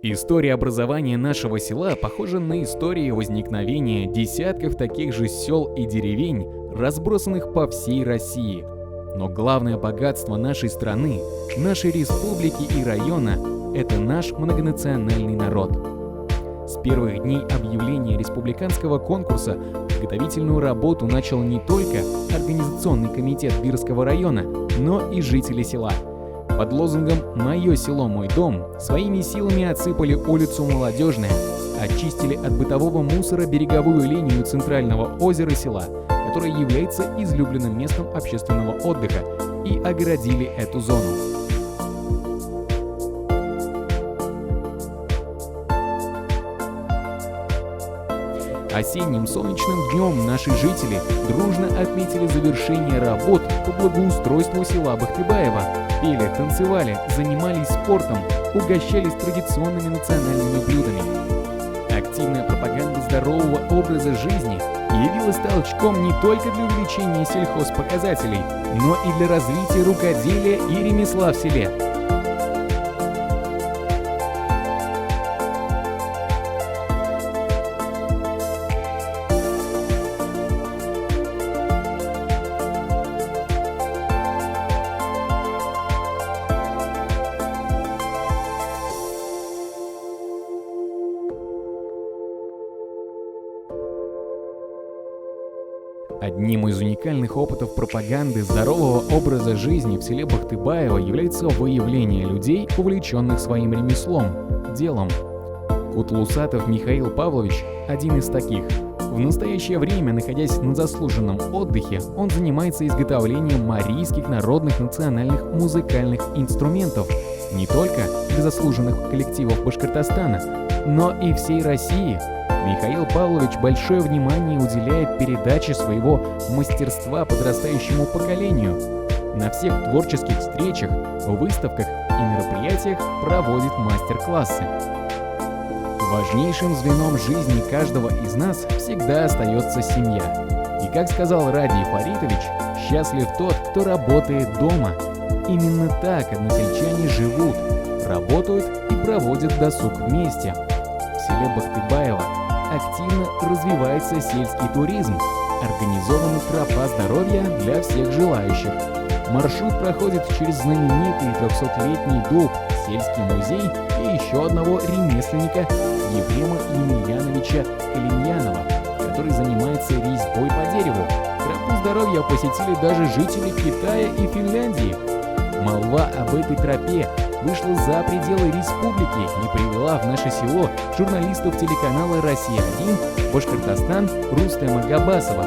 История образования нашего села похожа на истории возникновения десятков таких же сел и деревень, разбросанных по всей России. Но главное богатство нашей страны, нашей республики и района – это наш многонациональный народ. С первых дней объявления республиканского конкурса подготовительную работу начал не только организационный комитет Бирского района, но и жители села. Под лозунгом «Мое село, мой дом» своими силами отсыпали улицу Молодежная, очистили от бытового мусора береговую линию центрального озера села, которое является излюбленным местом общественного отдыха, и огородили эту зону. Осенним солнечным днем наши жители дружно отметили завершение работ по благоустройству села Бахтыбаева, пели, танцевали, занимались спортом, угощались традиционными национальными блюдами. Активная пропаганда здорового образа жизни явилась толчком не только для увеличения сельхозпоказателей, но и для развития рукоделия и ремесла в селе. Одним из уникальных опытов пропаганды здорового образа жизни в селе Бахтыбаево является выявление людей, увлеченных своим ремеслом, делом. Кутлусатов Михаил Павлович – один из таких. В настоящее время, находясь на заслуженном отдыхе, он занимается изготовлением марийских народных национальных музыкальных инструментов не только для заслуженных коллективов Башкортостана, но и всей России. Михаил Павлович большое внимание уделяет передаче своего мастерства подрастающему поколению. На всех творческих встречах, выставках и мероприятиях проводит мастер-классы. Важнейшим звеном жизни каждого из нас всегда остается семья. И как сказал Радий Фаритович, счастлив тот, кто работает дома. Именно так односельчане живут, работают и проводят досуг вместе. В селе Бахтыбаево активно развивается сельский туризм, организована тропа здоровья для всех желающих. Маршрут проходит через знаменитый 300-летний дуб, сельский музей и еще одного ремесленника Ефрема Емельяновича Калиньянова, который занимается резьбой по дереву. Тропу здоровья посетили даже жители Китая и Финляндии. Молва об этой тропе вышла за пределы республики и привела в наше село журналистов телеканала «Россия-1» Башкортостан Рустема Габасова.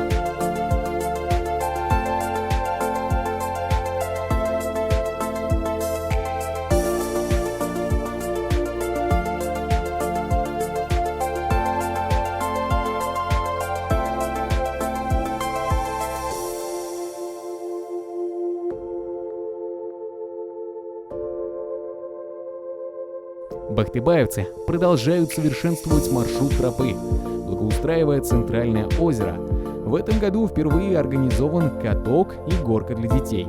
Бахтыбаевцы продолжают совершенствовать маршрут тропы, благоустраивая центральное озеро. В этом году впервые организован каток и горка для детей.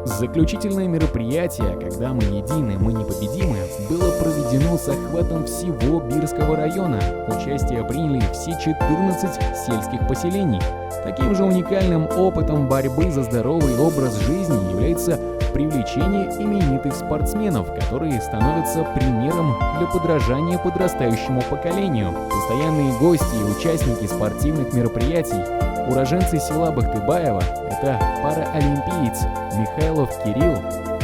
Заключительное мероприятие «Когда мы едины, мы непобедимы» было проведено с охватом всего Бирского района. Участие приняли все 14 сельских поселений. Таким же уникальным опытом борьбы за здоровый образ жизни является привлечение именитых спортсменов, которые становятся примером для подражания подрастающему поколению. Постоянные гости и участники спортивных мероприятий, уроженцы села Бахтыбаево – это параолимпиец Михайлов Кирилл,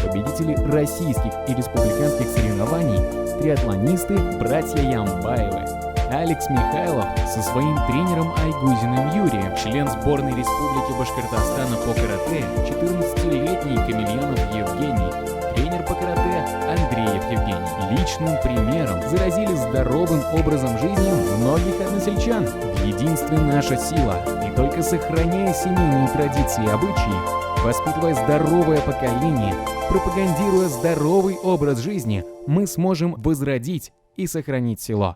победители российских и республиканских соревнований, триатлонисты братья Ямбаевы. Алекс Михайлов со своим тренером Айгузиным Юрием, член сборной Республики Башкортостана по карате, 14-летний Камильянов Евгений, тренер по карате Андреев Евгений. Личным примером заразили здоровым образом жизни многих односельчан. В единстве наша сила, и только сохраняя семейные традиции и обычаи, воспитывая здоровое поколение, пропагандируя здоровый образ жизни, мы сможем возродить и сохранить село.